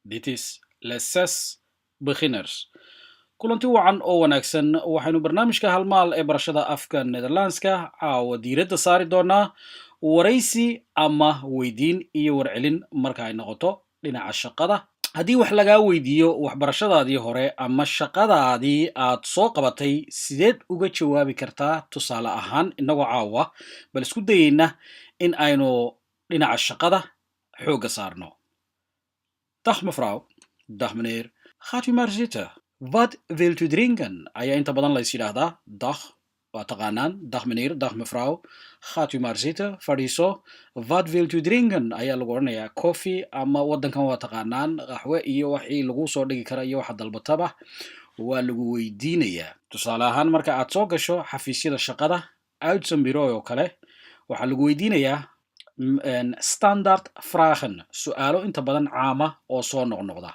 Dit is les 6 beginners. Kulanti wacan oo wanaagsan waxaynu barnaamijka halmaal ee barashada afka Nederlandska caawa diiradda saari doonaa waraysi ama weydiin iyo warcelin marka ay noqoto dhinaca shaqada. Haddii wax lagaa weydiiyo waxbarashadaadii hore ama shaqadaadii aad soo qabatay sideed uga jawaabi kartaa tusaale ahaan inagoo caawa bal isku dayeyna in aynu dhinaca shaqada xoogga saarno. Dag mevrouw, dag meneer, gaat u maar zitten. Wat wilt u drinken? Ayaa inta badan lays yidhaahdaa dag waa taqaanaan, dag meneer, dag mevrouw, gaat u maar zitten, fadhiiso. Wat wilt u drinken? Ayaa lagu odhanayaa coffee ama waddankan waa taqaanaan qaxwe iyo wixii lagu soo dhigi kara iyo waxa dalbataba waa lagu weydiinayaa. Tusaale ahaan marka aad soo gasho xafiisyada shaqada uitzendbureau oo kale waxaa lagu weydiinayaa standaard vragen, su'aalo inta badan caama oo soo noqnoqda.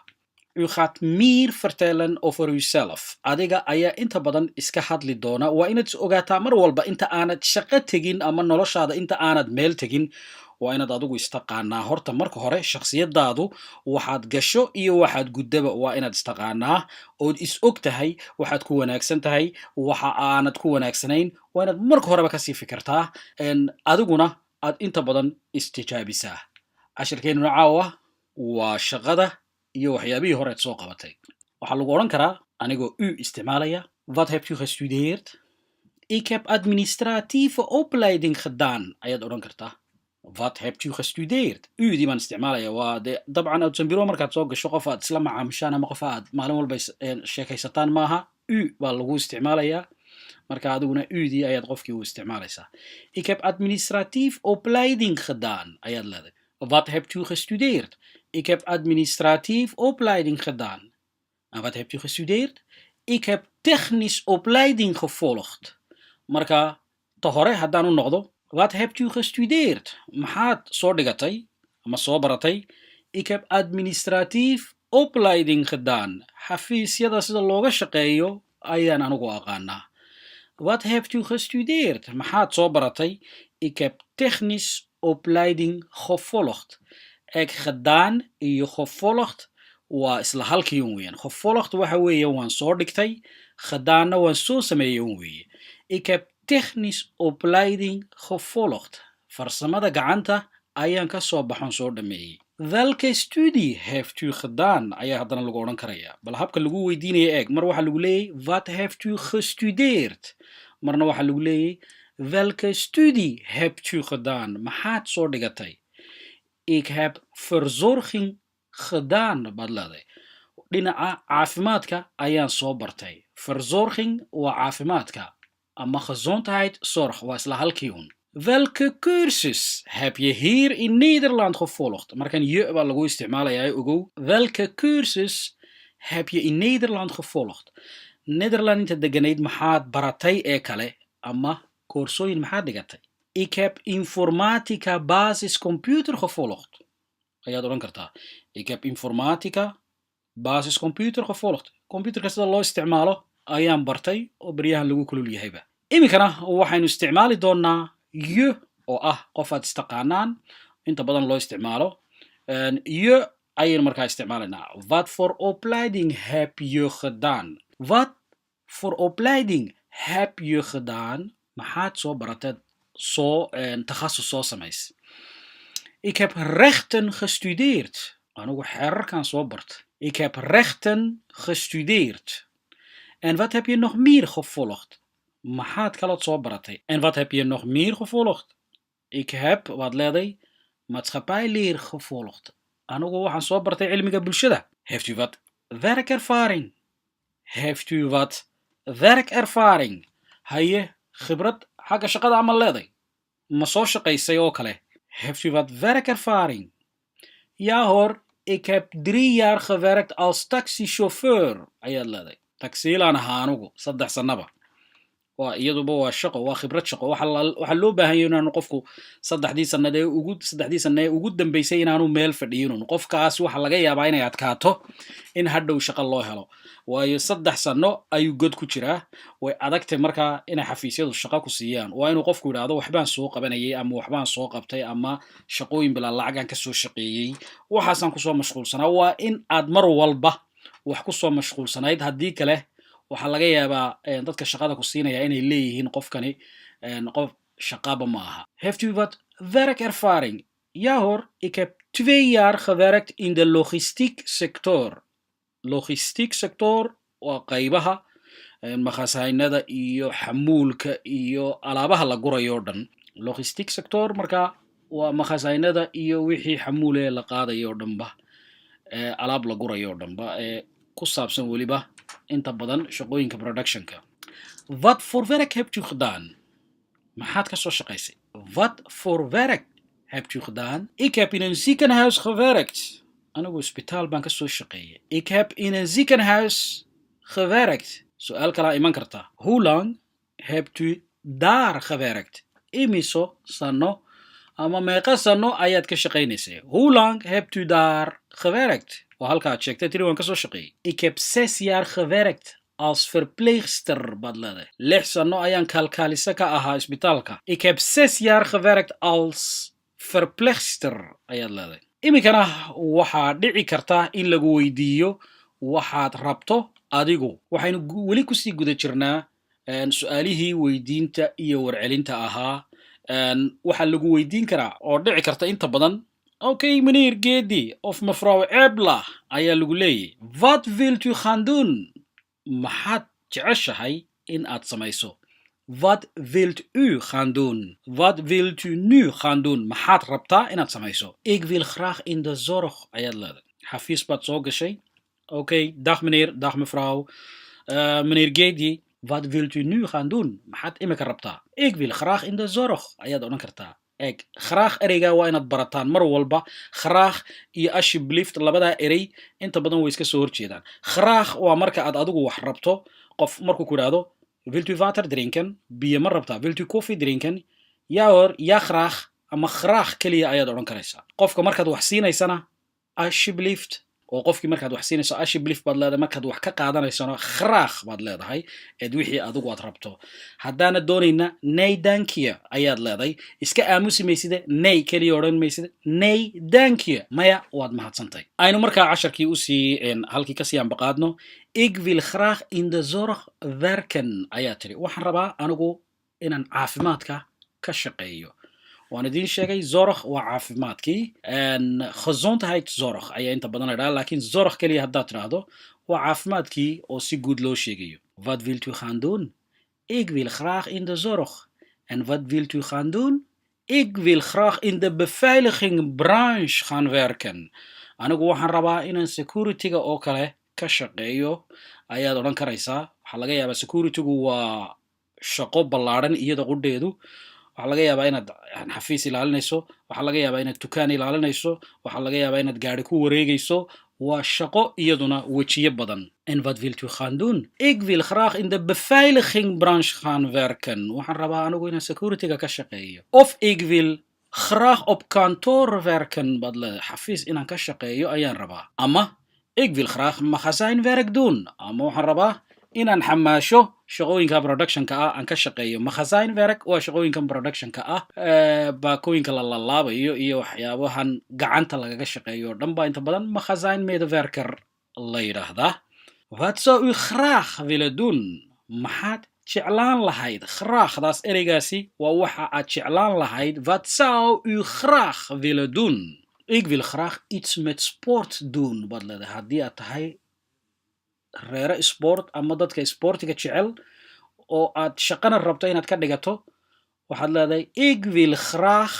U gaat meer vertellen over uzelf. Adiga ayaa inta badan iska hadli doona. Waa inaad is ogaataa mar walba inta aanad shaqo tegin ama noloshaada inta aanad meel tegin waa inaad adigu istaqaanaa. Horta marka hore shakhsiyadaadu waxaad gasho iyo waxaad guddaba waa inaad istaqaanaa ood is og tahay waxaad ku wanaagsan tahay waxa aanad ku wanaagsanayn waa inaad marka horeba kasii fikirtaa adiguna aad inta badan istijaabisaa. Cashirkeennuna caawa waa shaqada iyo waxyaabihii hore aad soo qabatay. Waxaa lagu odhan karaa anigoo u isticmaalaya wat hebt u gestudeerd? Ik heb administratieve opleiding gedaan ayaad odhan kartaa. Wat hebt u gestudeerd? Udii baan isticmaalaya waa de dabcan uitzendbureau markaad soo gasho qof aad isla macaamishaan ama qof aad maalin walba sheekaysataan maaha. U baa lagu isticmaalayaa marka adiguna udii ayaad qofkii u isticmaalaysaa. Ik heb administratief opleiding gedaan ayaad leedahay. Wat hebt u gestudeerd? Ik heb administratief opleiding gedaan. En wat hebt u gestudeerd? Ik heb technisch opleiding gevolgd. Marka ta hore haddaan u noqdo, wat hebt u gestudeerd? Maxaad soo dhigatay ama soo baratay? Ik heb administratief opleiding gedaan. Xafiisyada sida looga shaqeeyo ayaan anigu aqaanaa. Wat hebt u gestudeerd? Maxaad soo baratay? Ik heb technisch opleiding gevolgd. Ek gedaan iyo gevolgd waa isla halkii un weeyaan. Gevolgd waxa weeye waan soo dhigtay, gedaanna waan soo sameeyey un weeye. Ik heb technisch opleiding gevolgd. Farsamada gacanta ayaan ka soo baxon soo dhameeyey. Welke studie heeft u gedaan? Ayaa haddana lagu odhan karayaa. Bal habka lagu weydiinaya eeg. Mar waxaa lagu leeyahay wat heeft u gestudeerd? Marna waxaa lagu leeyahay welke studie hebt u gedaan? Maxaad soo dhigatay? Ik heb verzorging gedaan baad leedahay. Dhinaca caafimaadka ayaan soo bartay. Verzorging waa caafimaadka ama gezondheidszorg waa isla halkii un. Welke cursus heb je hier in Nederland gevolgd? Markan je baa lagu isticmaalayaa ogow. Welke cursus heb je in Nederland gevolgd? Nederland inta deganayd maxaad baratay ee kale ama koorsooyin maxaad dhigatay? Ik heb informatica basiscomputer gevolgd. Ayaad odhan kartaa. Ik heb informatica basiscomputer gevolgd. Computerka sida loo isticmaalo ayaan bartay oo baryahan lagu kulul yahayba. Iminkana waxaynu isticmaali doonaa je oo ah qof aad istaqaanaan inta badan loo isticmaalo. Je ayaynu markaa isticmaalaynaa. Wat voor opleiding heb je gedaan? Wat voor opleiding heb je gedaan? Maxaad soo baratay? Takhasus soo samays. Ik heb rechten gestudeerd. Anigu xeerarkan soo bart. Ik heb rechten gestudeerd. En wat heb je nog meer gevolgd? Maxaad kalood soo baratay? En wat heb je nog meer gevolgd? Ik heb, wat leeday, maatschappijleer gevolgd. Anigu waxaan soo bartay cilmiga bulshada. Heeft u wat werkervaring? Heeft u wat werkervaring? Haye khibrad xagga shaqada ama leeday? Ma soo shaqaysay oo kale? Heeft u wat werkervaring? Ja hoor, ik heb 3 jaar gewerkt als taxichauffeur ayaad leeday. Taxiilaan ahaa anugu 3 sanaba. waa iyaduba waa shaqo waa khibrad shaqo waxaa loo baahan yahay inaanu qofku saddexdii sanne ee ugu dambeysay inaanu meel fadhiyinun qofkaas waxa laga yaabaa inay adkaato in hadhow shaqo loo helo waayo 3 sano ayuu god ku jiraa way adagtay markaa inay xafiisyadu shaqo ku siiyaan waa inuu qofku yidhaahdo waxbaan soo qabanayay ama waxbaan soo qabtay ama shaqooyin bilaa lacagaan kasoo shaqeeyey waxaasaan kusoo mashquulsanaa waa in aad mar walba wax kusoo mashquulsanayd haddii kale waxaa laga yaabaa dadka shaqada ku siinaya inay leeyihiin qofkani qof shaqaba ma aha. Heeft u wat werkervaring? Ja hoor, ik heb 2 jaar gewerkt in de logistiek sector. Logistiek sector waa qaybaha makhasaynada iyo xamuulka iyo alaabaha la gurayo oo dhan. Logistiek sector marka waa makhasaynada iyo wixii xamuule la qaadayo oo dhanba alaab la gurayo oo dhanba ku saabsan weliba inta badan shaqooyinka productionka. Wat voor werk hebt u gedaan? Maxaad ka soo shaqaysay? Wat voor werk hebt u gedaan? Ik heb in een ziekenhuis gewerkt. Anigu hospitaal baan ka soo shaqeeyay. Ik heb in een ziekenhuis gewerkt. Su'aal kala iman karta. Hoe lang hebt u daar gewerkt? Imiso sano ama meeqa sano ayaad ka shaqaynaysay? Hoe lang hebt u daar gewerkt? Waa halka aad sheegtay tiri waan ka soo shaqeeyay. Ik heb 6 jaar gewerkt als verpleegster baad leedahay. 6 sano ayaan kalkaalisa ka ahaa isbitaalka. Ik heb 6 jaar gewerkt als verpleegster ayaad leedahay. Iminkana waxaa dhici karta in lagu weydiiyo waxaad rabto adigu. Waxaynu weli kusii guda jirnaa su'aalihii weydiinta iyo warcelinta ahaa. Waxaa lagu weydiin karaa oo dhici karta inta badan okay meneer Gedi of mevrouw Ebla ayaa lagu leeyahay. Wat wilt u gaan doen? Maxaad jeceshahay in aad samayso? Wat wilt u gaan doen? Wat wilt u nu gaan doen? Maxaad rabtaa inaad samayso? Ik wil graag in de zorg ayaad leedahay. Xafiis baad soo gashay. Okay, dag meneer, dag mevrouw. Meneer Gedi, wat wilt u nu gaan doen? Maxaad imika rabtaa? Ik wil graag in de zorg ayaad odhan kartaa. Eeg, graag ereyga waa inaad barataan mar walba. Graag iyo alsjeblieft labadaa erey inta badan way iska soo horjeedaan. Graag waa marka aad adigu wax rabto. Qof markuu ku yidhaahdo wilt u water drinken? Biyo ma rabtaa? Wilt u koffie drinken? Ja hoor, ja graag ama graag keliya ayaad odhan karaysaa. Qofka markaad wax siinaysana alsjeblieft oo qofkii markaad wax siinayso alsjeblieft baad leedahay markaad wax ka qaadanaysana graag baad leedahay eed wixii adigu aad rabto. haddaana doonayna nee dankiya ayaad leedahay. iska aamusi mayside nee keliya odhan mayside nee dankiya maya waad mahadsantahay. aynu markaa casharkii usii halkii kasii ambaqaadno. Ik wil graag in de zorg werken ayaa tiri. waxaan rabaa anigu inaan caafimaadka ka shaqeeyo. waan idiin sheegay zorg waa caafimaadkii. gezondheidszorg ayaa inta badan la dhahaa laakiin zorg keliya haddaad tidhaahdo waa caafimaadkii oo si guud loo sheegayo. Wat wilt u gaan doen? Ik wil graag in de zorg. En wat wilt u gaan doen? Ik wil graag in de beveiligingbranche gaan werken. anigu waxaan rabaa inaan securityga oo kale ka shaqeeyo ayaad odhan karaysaa. waxaa laga yaabaa securitygu waa shaqo ballaadhan iyada qudheedu. waxaa laga yaabaa inaad xafiis ilaalinayso. waxaa laga yaabaa inaad dukaan ilaalinayso. waxaa laga yaabaa inaad gaari ku wareegayso. waa shaqo iyaduna wejiyo badan. En wat wilt u gaan doen? Ik wil graag in de beveiligingbranche gaan werken. waxaan rabaa anigu inaan securityga ka shaqeeyo. Of ik wil graag op kantoor werken baad leedahay. xafiis inaan ka shaqeeyo ayaan rabaa. Ama ik wil graag magazijnwerk doen. ama waxaan rabaa inaan xamaasho shaqooyinka productionka ah aan ka shaqeeyo. magazijnwerk waa shaqooyinkan productionka ah baakooyinka la lalaabayo iyo waxyaabahan gacanta lagaga shaqeeyo dhan baa inta badan magazijnmedewerker la yidhaahdaa. Wat zou u graag willen doen? maxaad jeclaan lahayd? graagdaas ereygaasi waa waxa aad jeclaan lahayd. Wat zou u graag willen doen? Ik wil graag iets met sport doen baad leedahay. haddii aad tahay reere sport ama dadka sportiga jecel oo aad shaqana rabto inaad ka dhigato waxaad leedahay ik wil graag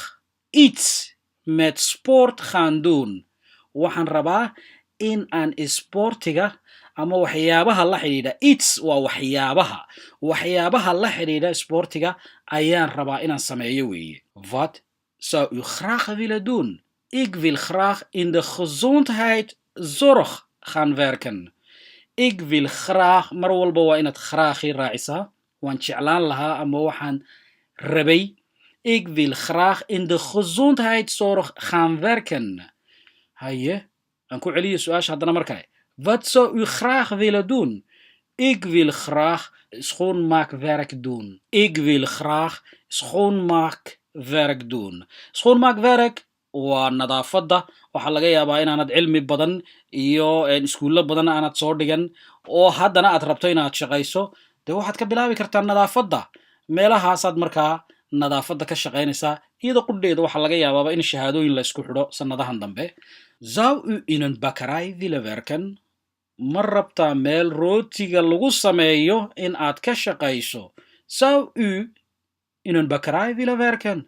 iets met sport gaan doen. waxaan rabaa in aan sportiga ama waxyaabaha la xidhiidha. Iets waa waxyaabaha la xidhiidha sportiga ayaan rabaa inaan sameeyo weeye. Wat zou u graag willen doen? Ik wil graag in de gezondheidszorg gaan werken. Ik wil graag mar walba waa inaad graagii raacisaa. waan jeclaan lahaa ama waxaan rabay. Ik wil graag in de gezondheidszorg gaan werken. Haye, aan ku celiyo su-aasha haddana markaa. Wat zou u graag willen doen? Ik wil graag schoonmaakwerk doen. Ik wil graag schoonmaakwerk doen. Schoonmaakwerk waa nadaafadda. waxaa laga yaabaa inaanad cilmi badan iyo iskuulo badan aanad soo dhigan oo haddana aad rabto inaad shaqayso dee waxaad ka bilaabi kartaa nadaafadda meelahaasaad markaa nadaafadda ka shaqaynaysaa iyada qudheeda waxaa laga yaabaaba in shahaadooyin la isku xidho sanadahan dambe. Zou u in een bakkerij willen werken? ma rabtaa meel rootiga lagu sameeyo in aad ka shaqayso? Zou u in een bakkerij willen werken?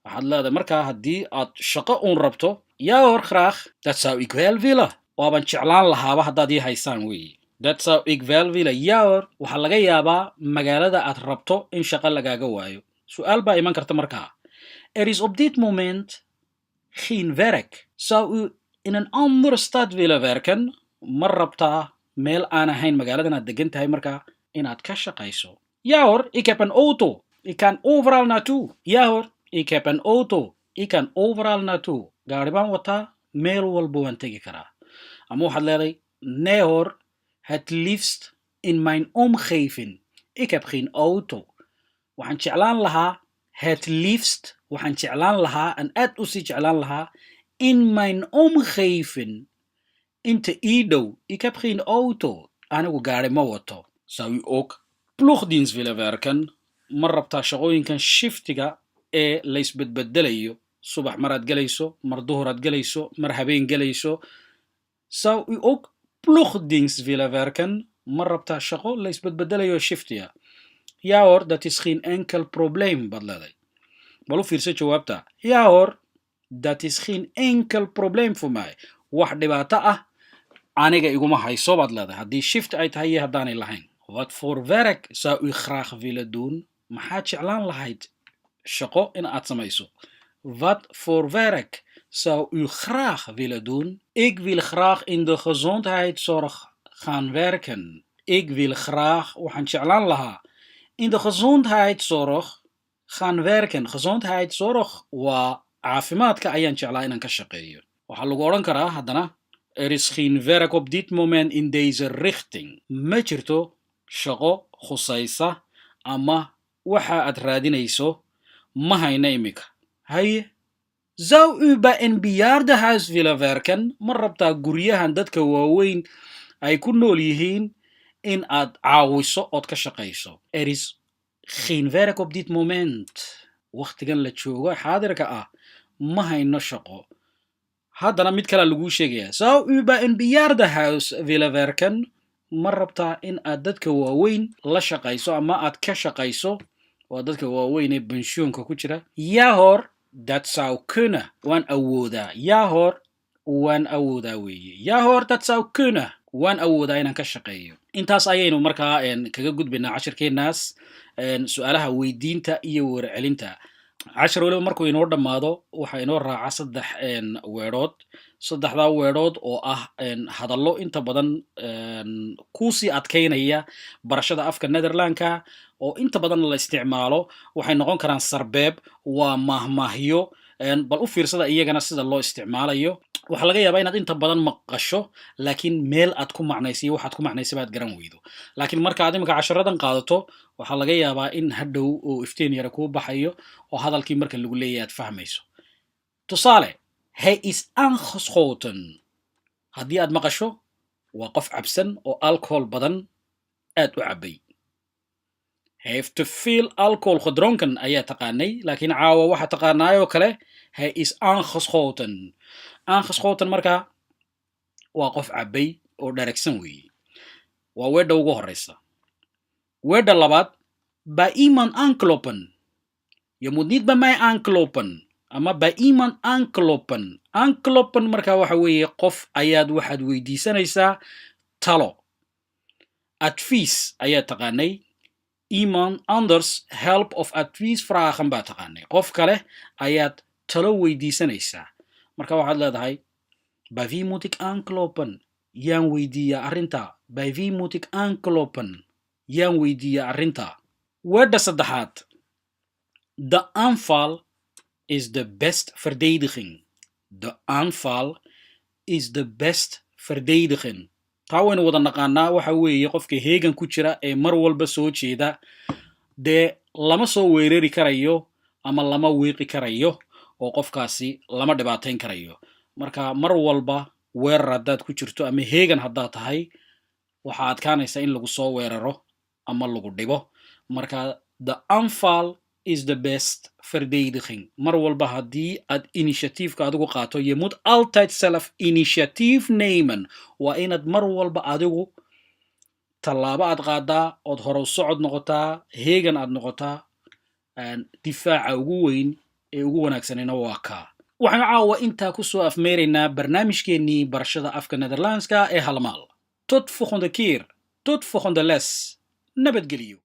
waxaad leedahay markaa haddii aad shaqo uun rabto ja hoor graag, dat zou ik wel willen. waaban jeclaan lahaaba haddaad ii haysaan weeye. Dat zou ik wel willen. Ja hoor, waxaa laga yaabaa magaalada aad rabto in shaqo lagaaga waayo. Su'aal baa iman karta markaa. Er is op dit moment geen werk. Zou u in een andere stad willen werken? ma rabtaa meel aan ahayn magaaladan aad degan tahay markaa inaad ka shaqayso? Ja hoor, ik heb een auto. Ik kan overal naartoe. Ja hoor, ik heb een auto. Ik kan overal naartoe. gaari baan wataa, meel walba waan tegi karaa. ama waxaad leedahay nee hoor, het liefst in mijn omgeving. Ik heb geen auto. waxaan jeclaan lahaa het liefst, waxaan jeclaan lahaa en aad usii jeclaan lahaa in mijn omgeving. inta ii dhow. Ik heb geen auto. anigu gaari ma wato. Zou u ook ploegdienst willen werken? ma rabtaa shaqooyinkan shiftiga ee laysbedbedelayo subax maraad gelayso, mar duhuraad gelayso, mar habeen gelayso? Zou u ook ploegdienst willen werken? ma rabtaa shaqo laysbedbedelayo shiftiga? Ja hoor, dat is geen enkel probleem baad leedahay. bal u fiirsa jawaabta. Ja hoor, dat is geen enkel probleem voor mij. wax dhibaato ah aniga iguma hayso baad leedahay haddii shift ay tahay iyo haddaanay lahayn. Wat voor werk zou u graag willen doen? maxaad jeclaan lahayd shaqo in aad samayso? Wat voor werk zou u graag willen doen? Ik wil graag in de gezondheidszorg gaan werken. Ik wil graag, waxaan jeclaan lahaa, in de gezondheidszorg gaan werken. Gezondheidszorg waa caafimaadka ayaan jeclaa inaan ka shaqeeyo. waxaa lagu odhan karaa haddana er is geen werk op dit moment in deze richting. ma jirto shaqo khusaysa ama waxa aad raadinayso ma hayna imika. haye, zou u bij een bejaardenhuis willen werken? ma rabtaa guryahan dadka waaweyn ay ku nool yihiin in aad caawiso ood ka shaqayso? Er is geen werk op dit moment. waqtigan la joogo xaadirka ah ma hayno shaqo. haddana mid kale laguu sheegayaa. Zou u bij een bejaardenhuis willen werken? ma rabtaa in aad dadka waaweyn la shaqayso ama aad ka shaqayso waa dadka waaweyn ee benshoonka ku jira? Ja hoor, dat zou kunnen. waan awoodaa. Ja hoor, waan awoodaa weeye. Ja hoor, dat zou kunnen. waan awoodaa inaan ka shaqeeyo. intaas ayaynu markaa kaga gudbaynaa cashirkeenaas su-aalaha weydiinta iyo warcelinta. cashar waliba markuu inoo dhammaado waxaa inoo raaca 3 weedhood. 3daa weedhood oo ah hadallo inta badan kusii adkaynaya barashada afka Netherlandka oo inta badan la isticmaalo. waxay noqon karaan sarbeeb, waa mahmaahyo. bal u fiirsada iyagana sida loo isticmaalayo. waxaa laga yaabaa inaad inta badan maqasho laakiin meel aad ku macnaysiyo waxaad ku macnaysay baad garan weydo. laakiin marka aad imika casharadan qaadato waxaa laga yaabaa in hadhow oo iftiin yara kuu baxayo oo hadalkii marka lagu leeyahay aad fahmayso. tusaale, hij is aangeschoten. haddii aad maqasho waa qof cabsan oo alcohol badan aad u cabay. Hij heeft te veel alcohol gedronken ayaa taqaanay, laakiin caawa waxaa taqaanaayoo kale hij is aangeschoten. aangeschoten marka waa qof cabay oo dharagsan weeye. waa weedha ugu horeysa. weedha labaad, bij iemand aankloppen. Je moet niet bij mij aankloppen. ama bij iemand aankloppen. aankloppen marka waxa weeye qof ayaad waxaad weydiisanaysaa talo. advies ayaa taqaanay. iemand anders help of advies vragen baa taqaanay. qof kale ayaad talo weydiisanaysaa. marka waxaad leedahay bij wie moet ik aankloppen? yaan weydiiyaa arrinta. bij wie moet ik aankloppen? yaan weydiiya arrinta weedha saddexaad de aanval is the best verdediging de aanval is the best verdediging taa waynu wada naqaanaa waxa weeye qofka heegan ku jira ee mar walba soo jeeda dee lama soo weerari karayo ama lama wiiqi karayo oo qofkaasi lama dhibaatayn karayo marka mar walba weerar haddaad ku jirto ama heegan haddaad tahay waxaa adkaanaysa in lagu soo weeraro ama lagu dhibo marka the aanval is the best verdediging mar walba haddii aad initiatiefka adigu qaato je moet altijd zelf initiatief nemen waa inaad mar walba adigu tallaabo aad qaadaa ood hore u socod noqotaa heegan aad noqotaa difaaca ugu weyn ee ugu wanaagsanina waa kaa waxaan caawa intaa kusoo afmeeraynaa barnaamijkeennii barashada afka Nederlandska ee halmaal tot volgende keer tot volgende les nabadgelyo